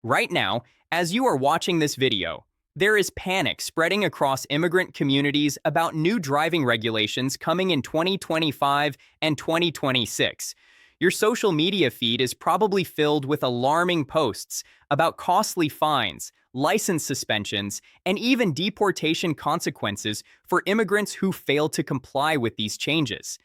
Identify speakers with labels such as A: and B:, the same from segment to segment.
A: Right now, as you are watching this video, there is panic spreading across immigrant communities about new driving regulations coming in 2025 and 2026. Your social media feed is probably filled with alarming posts about costly fines, license suspensions, and even deportation consequences for immigrants who fail to comply with these changes.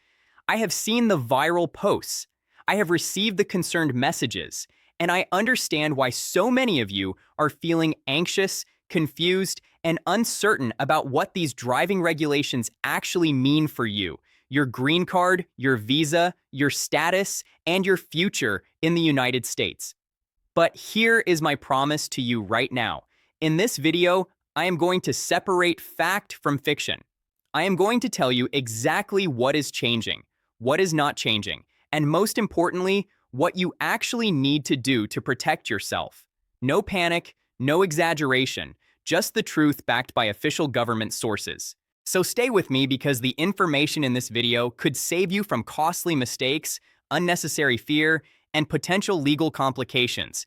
A: I have seen the viral posts. I have received the concerned messages, and I understand why so many of you are feeling anxious, confused, and uncertain about what these driving regulations actually mean for you, your green card, your visa, your status, and your future in the United States. But here is my promise to you right now. In this video, I am going to separate fact from fiction. I am going to tell you exactly what is changing, what is not changing, and most importantly, what you actually need to do to protect yourself. No panic, no exaggeration, just the truth backed by official government sources. So stay with me because the information in this video could save you from costly mistakes, unnecessary fear, and potential legal complications.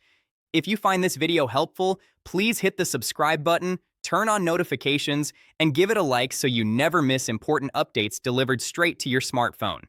A: If you find this video helpful, please hit the subscribe button, turn on notifications, and give it a like so you never miss important updates delivered straight to your smartphone.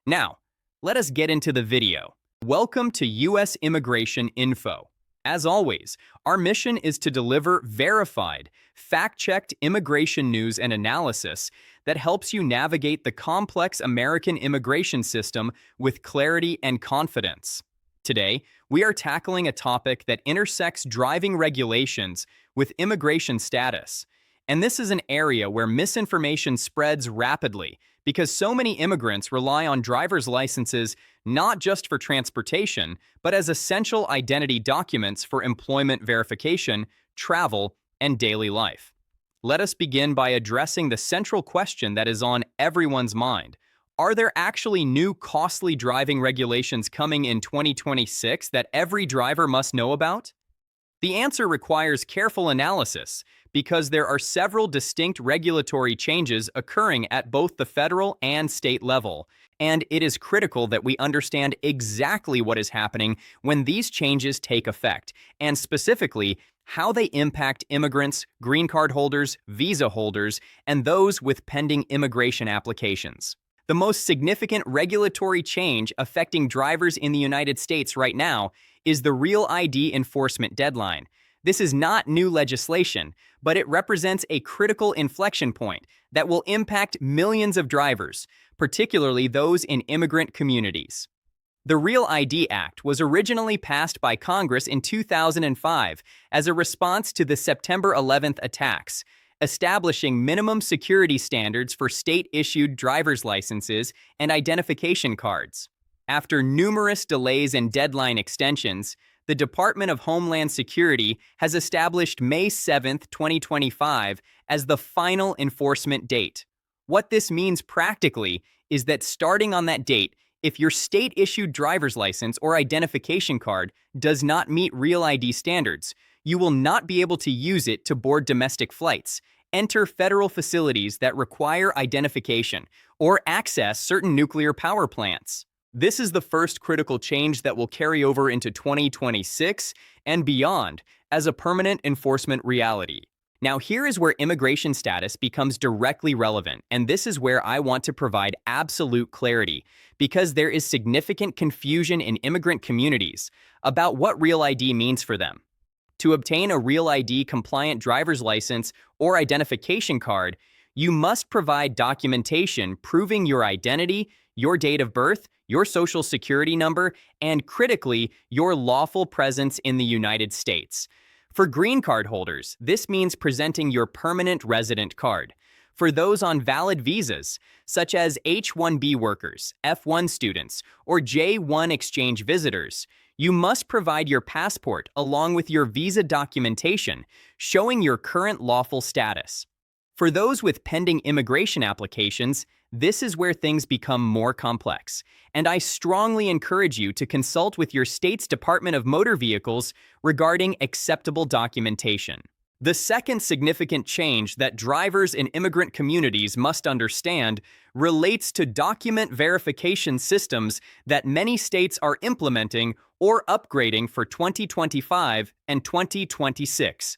A: Now, let us get into the video. Welcome to U.S. Immigration Info. As always, our mission is to deliver verified, fact-checked immigration news and analysis that helps you navigate the complex American immigration system with clarity and confidence. Today, we are tackling a topic that intersects driving regulations with immigration status. And this is an area where misinformation spreads rapidly because so many immigrants rely on driver's licenses not just for transportation, but as essential identity documents for employment verification, travel, and daily life. Let us begin by addressing the central question that is on everyone's mind. Are there actually new costly driving regulations coming in 2026 that every driver must know about? The answer requires careful analysis because there are several distinct regulatory changes occurring at both the federal and state level, and it is critical that we understand exactly what is happening when these changes take effect, and specifically, how they impact immigrants, green card holders, visa holders, and those with pending immigration applications. The most significant regulatory change affecting drivers in the United States right now is the Real ID enforcement deadline. This is not new legislation, but it represents a critical inflection point that will impact millions of drivers, particularly those in immigrant communities. The Real ID Act was originally passed by Congress in 2005 as a response to the September 11th attacks, establishing minimum security standards for state-issued driver's licenses and identification cards. After numerous delays and deadline extensions, the Department of Homeland Security has established May 7, 2025 as the final enforcement date. What this means practically is that starting on that date, if your state-issued driver's license or identification card does not meet Real ID standards, you will not be able to use it to board domestic flights, enter federal facilities that require identification, or access certain nuclear power plants. This is the first critical change that will carry over into 2026 and beyond as a permanent enforcement reality. Now, here is where immigration status becomes directly relevant, and this is where I want to provide absolute clarity, because there is significant confusion in immigrant communities about what Real ID means for them. To obtain a Real ID compliant driver's license or identification card, you must provide documentation proving your identity, your date of birth, your social security number, and critically, your lawful presence in the United States. For green card holders, this means presenting your permanent resident card. For those on valid visas, such as H-1B workers, F-1 students, or J-1 exchange visitors, you must provide your passport along with your visa documentation showing your current lawful status. For those with pending immigration applications, this is where things become more complex, and I strongly encourage you to consult with your state's Department of Motor Vehicles regarding acceptable documentation. The second significant change that drivers in immigrant communities must understand relates to document verification systems that many states are implementing or upgrading for 2025 and 2026.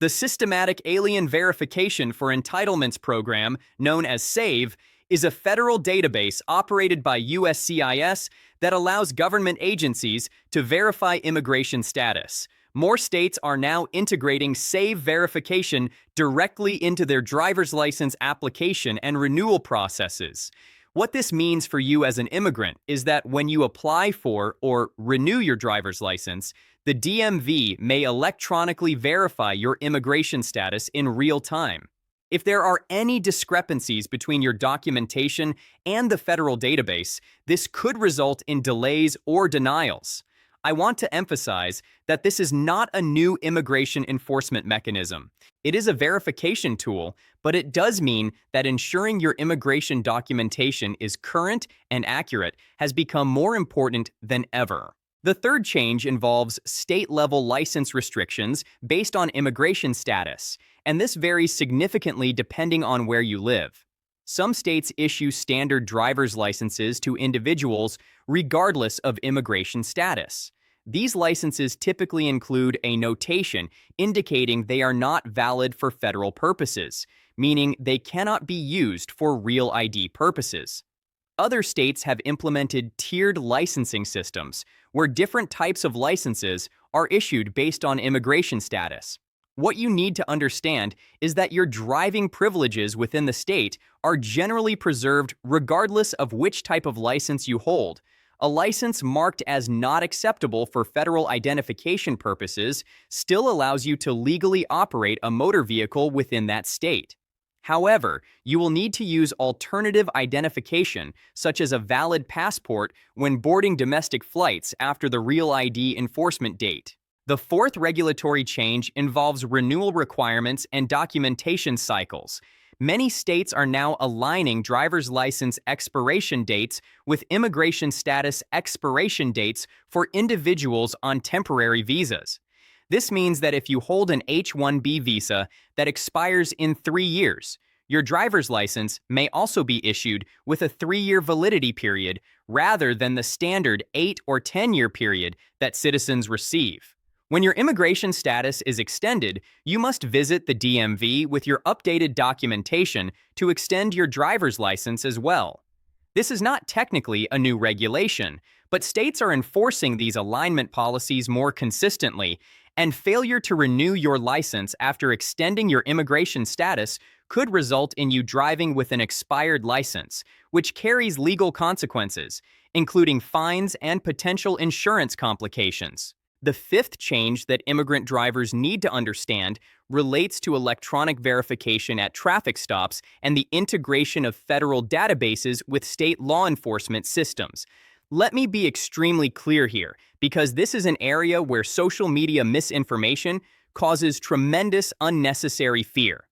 A: The Systematic Alien Verification for Entitlements program, known as SAVE, is a federal database operated by USCIS that allows government agencies to verify immigration status. More states are now integrating SAVE verification directly into their driver's license application and renewal processes. What this means for you as an immigrant is that when you apply for or renew your driver's license, the DMV may electronically verify your immigration status in real time. If there are any discrepancies between your documentation and the federal database, this could result in delays or denials. I want to emphasize that this is not a new immigration enforcement mechanism. It is a verification tool, but it does mean that ensuring your immigration documentation is current and accurate has become more important than ever. The third change involves state-level license restrictions based on immigration status, and this varies significantly depending on where you live. Some states issue standard driver's licenses to individuals regardless of immigration status. These licenses typically include a notation indicating they are not valid for federal purposes, meaning they cannot be used for real ID purposes. Other states have implemented tiered licensing systems, where different types of licenses are issued based on immigration status. What you need to understand is that your driving privileges within the state are generally preserved regardless of which type of license you hold. A license marked as not acceptable for federal identification purposes still allows you to legally operate a motor vehicle within that state. However, you will need to use alternative identification, such as a valid passport, when boarding domestic flights after the Real ID enforcement date. The fourth regulatory change involves renewal requirements and documentation cycles. Many states are now aligning driver's license expiration dates with immigration status expiration dates for individuals on temporary visas. This means that if you hold an H-1B visa that expires in 3 years, your driver's license may also be issued with a 3-year validity period rather than the standard 8 or 10-year period that citizens receive. When your immigration status is extended, you must visit the DMV with your updated documentation to extend your driver's license as well. This is not technically a new regulation, but states are enforcing these alignment policies more consistently, and failure to renew your license after extending your immigration status could result in you driving with an expired license, which carries legal consequences, including fines and potential insurance complications. The fifth change that immigrant drivers need to understand relates to electronic verification at traffic stops and the integration of federal databases with state law enforcement systems. Let me be extremely clear here, because this is an area where social media misinformation causes tremendous unnecessary fear.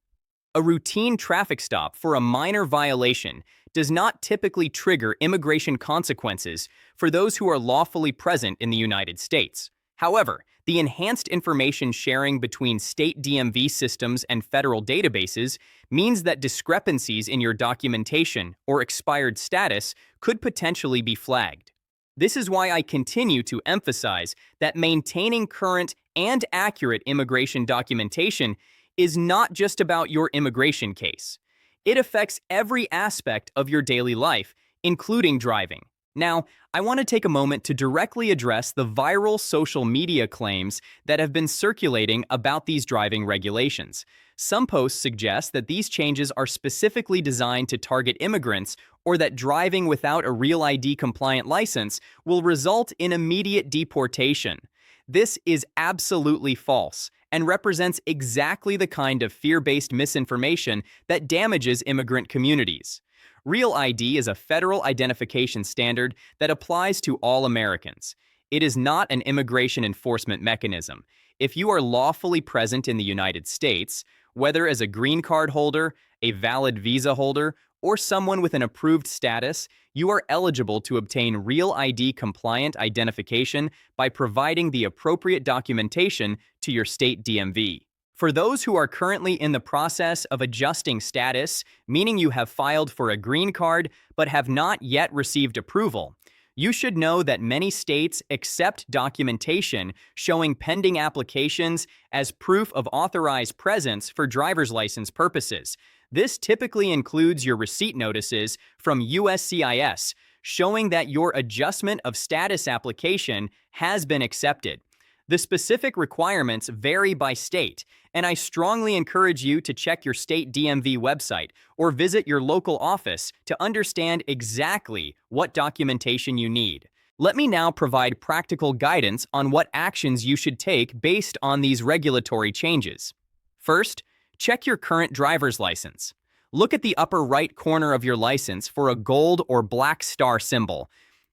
A: A routine traffic stop for a minor violation does not typically trigger immigration consequences for those who are lawfully present in the United States. However, the enhanced information sharing between state DMV systems and federal databases means that discrepancies in your documentation or expired status could potentially be flagged. This is why I continue to emphasize that maintaining current and accurate immigration documentation is not just about your immigration case. It affects every aspect of your daily life, including driving. Now, I want to take a moment to directly address the viral social media claims that have been circulating about these driving regulations. Some posts suggest that these changes are specifically designed to target immigrants, or that driving without a Real ID compliant license will result in immediate deportation. This is absolutely false and represents exactly the kind of fear-based misinformation that damages immigrant communities. Real ID is a federal identification standard that applies to all Americans. It is not an immigration enforcement mechanism. If you are lawfully present in the United States, whether as a green card holder, a valid visa holder, or someone with an approved status, you are eligible to obtain Real ID compliant identification by providing the appropriate documentation to your state DMV. For those who are currently in the process of adjusting status, meaning you have filed for a green card but have not yet received approval, you should know that many states accept documentation showing pending applications as proof of authorized presence for driver's license purposes. This typically includes your receipt notices from USCIS, showing that your adjustment of status application has been accepted. The specific requirements vary by state, and I strongly encourage you to check your state DMV website or visit your local office to understand exactly what documentation you need. Let me now provide practical guidance on what actions you should take based on these regulatory changes. First, check your current driver's license. Look at the upper right corner of your license for a gold or black star symbol.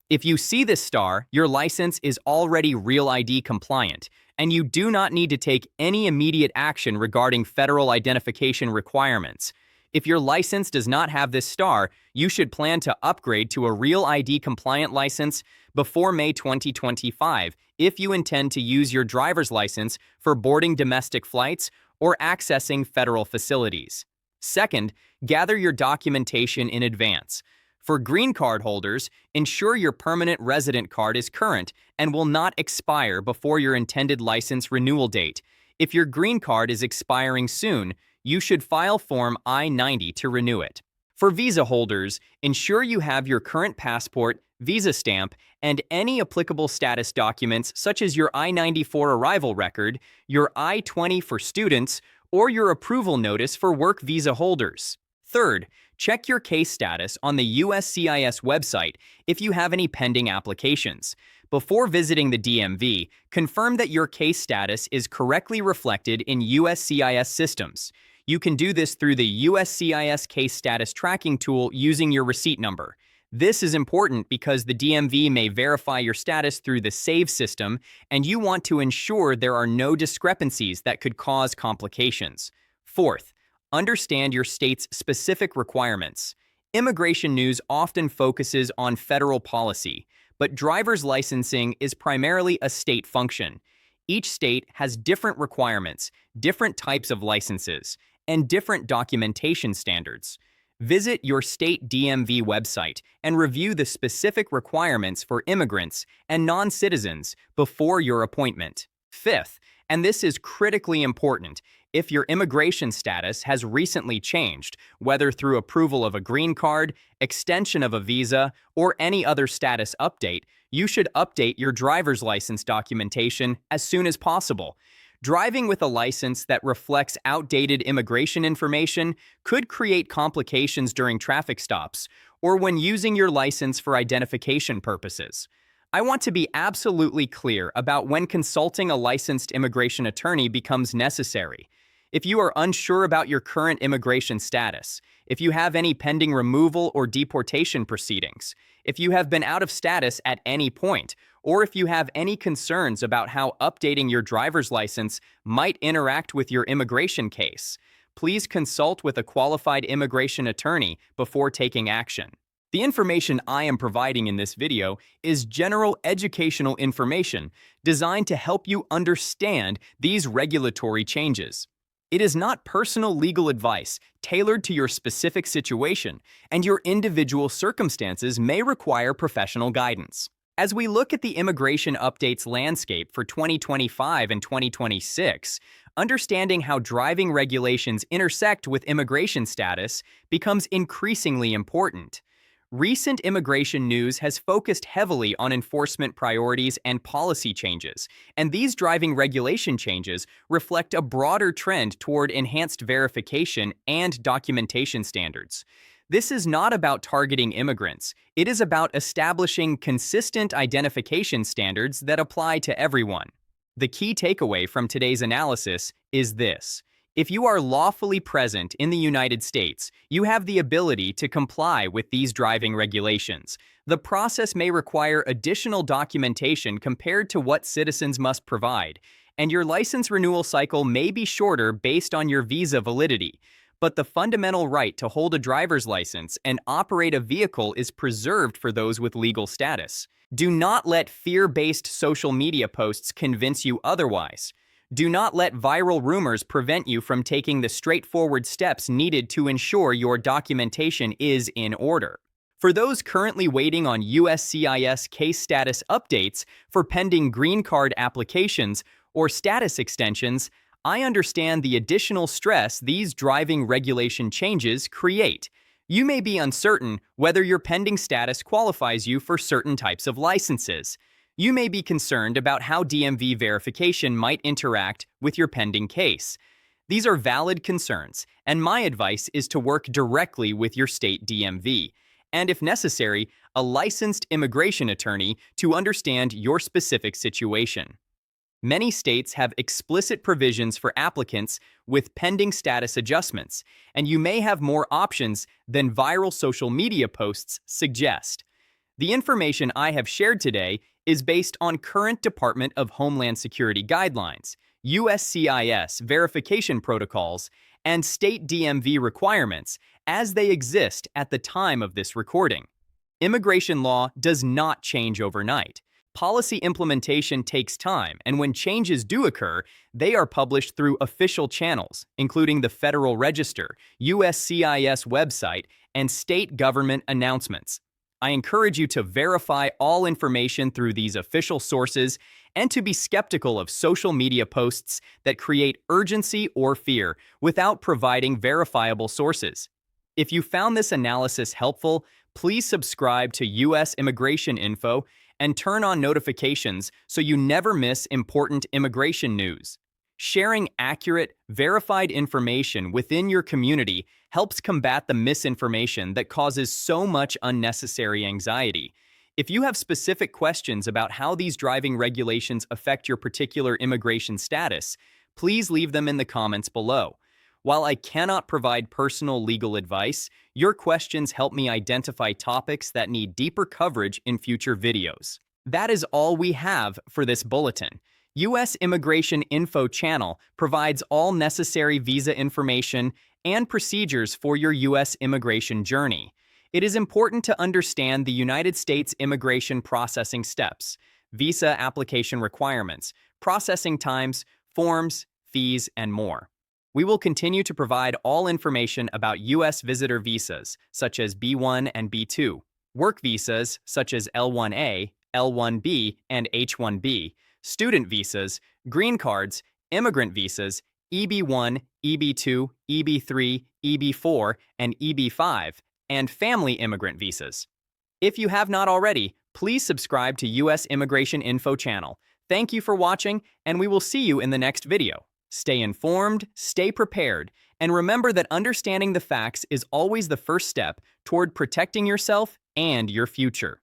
A: If you see this star, your license is already Real ID compliant, and you do not need to take any immediate action regarding federal identification requirements. If your license does not have this star, you should plan to upgrade to a Real ID compliant license before May 2025 if you intend to use your driver's license for boarding domestic flights or accessing federal facilities. Second, gather your documentation in advance. For green card holders, ensure your permanent resident card is current and will not expire before your intended license renewal date. If your green card is expiring soon, you should file Form I-90 to renew it. For visa holders, ensure you have your current passport, visa stamp, and any applicable status documents such as your I-94 arrival record, your I-20 for students, or your approval notice for work visa holders. Third, check your case status on the USCIS website if you have any pending applications. Before visiting the DMV, confirm that your case status is correctly reflected in USCIS systems. You can do this through the USCIS case status tracking tool using your receipt number. This is important because the DMV may verify your status through the SAVE system, and you want to ensure there are no discrepancies that could cause complications. Fourth, understand your state's specific requirements. Immigration news often focuses on federal policy, but driver's licensing is primarily a state function. Each state has different requirements, different types of licenses, and different documentation standards. Visit your state DMV website and review the specific requirements for immigrants and non-citizens before your appointment. Fifth, and this is critically important, if your immigration status has recently changed, whether through approval of a green card, extension of a visa, or any other status update, you should update your driver's license documentation as soon as possible. Driving with a license that reflects outdated immigration information could create complications during traffic stops or when using your license for identification purposes. I want to be absolutely clear about when consulting a licensed immigration attorney becomes necessary. If you are unsure about your current immigration status, if you have any pending removal or deportation proceedings, if you have been out of status at any point, or if you have any concerns about how updating your driver's license might interact with your immigration case, please consult with a qualified immigration attorney before taking action. The information I am providing in this video is general educational information designed to help you understand these regulatory changes. It is not personal legal advice tailored to your specific situation, and your individual circumstances may require professional guidance. As we look at the immigration updates landscape for 2025 and 2026, understanding how driving regulations intersect with immigration status becomes increasingly important. Recent immigration news has focused heavily on enforcement priorities and policy changes, and these driving regulation changes reflect a broader trend toward enhanced verification and documentation standards. This is not about targeting immigrants. It is about establishing consistent identification standards that apply to everyone. The key takeaway from today's analysis is this. If you are lawfully present in the United States, you have the ability to comply with these driving regulations. The process may require additional documentation compared to what citizens must provide, and your license renewal cycle may be shorter based on your visa validity. But the fundamental right to hold a driver's license and operate a vehicle is preserved for those with legal status. Do not let fear-based social media posts convince you otherwise. Do not let viral rumors prevent you from taking the straightforward steps needed to ensure your documentation is in order. For those currently waiting on USCIS case status updates for pending green card applications or status extensions, I understand the additional stress these driving regulation changes create. You may be uncertain whether your pending status qualifies you for certain types of licenses. You may be concerned about how DMV verification might interact with your pending case. These are valid concerns, and my advice is to work directly with your state DMV, and if necessary, a licensed immigration attorney to understand your specific situation. Many states have explicit provisions for applicants with pending status adjustments, and you may have more options than viral social media posts suggest. The information I have shared today is based on current Department of Homeland Security guidelines, USCIS verification protocols, and state DMV requirements as they exist at the time of this recording. Immigration law does not change overnight. Policy implementation takes time, and when changes do occur, they are published through official channels, including the Federal Register, USCIS website, and state government announcements. I encourage you to verify all information through these official sources and to be skeptical of social media posts that create urgency or fear without providing verifiable sources. If you found this analysis helpful, please subscribe to U.S. Immigration Info and turn on notifications so you never miss important immigration news. Sharing accurate, verified information within your community helps combat the misinformation that causes so much unnecessary anxiety. If you have specific questions about how these driving regulations affect your particular immigration status, please leave them in the comments below. While I cannot provide personal legal advice, your questions help me identify topics that need deeper coverage in future videos. That is all we have for this bulletin. U.S. Immigration Info channel provides all necessary visa information and procedures for your U.S. immigration journey. It is important to understand the United States immigration processing steps, visa application requirements, processing times, forms, fees, and more. We will continue to provide all information about U.S. visitor visas, such as B1 and B2, work visas, such as L1A, L1B, and H1B, student visas, green cards, immigrant visas, EB1, EB2, EB3, EB4, and EB5, and family immigrant visas. If you have not already, please subscribe to U.S. Immigration Info channel. Thank you for watching, and we will see you in the next video. Stay informed, stay prepared, and remember that understanding the facts is always the first step toward protecting yourself and your future.